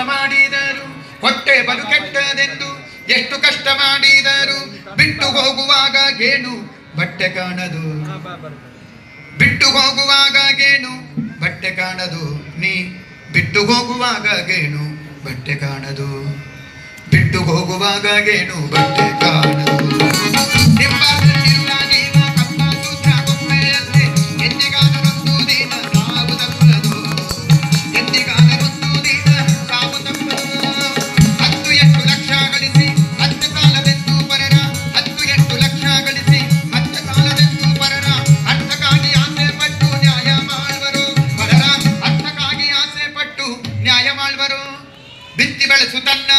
ಮಾಡಿದರು ಹೊಟ್ಟೆ ಬಲು ಕೆಟ್ಟದೆಂದು, ಎಷ್ಟು ಕಷ್ಟ ಮಾಡಿದರು ಬಿಟ್ಟು ಹೋಗುವಾಗ ಗೇಣು ಬಟ್ಟೆ ಕಾಣದು, ಬಿಟ್ಟು ಹೋಗುವಾಗ ಗೇಣು ಬಟ್ಟೆ ಕಾಣದು, ನೀ ಬಿಟ್ಟು ಹೋಗುವಾಗ ಗೇಣು ಬಟ್ಟೆ ಕಾಣದು, ಬಿಟ್ಟು ಹೋಗುವಾಗ ಗೇಣು ಬಟ್ಟೆ ಕಾಣದು. ಬಿತ್ತಿ ಬೆಳೆಸು ತನ್ನ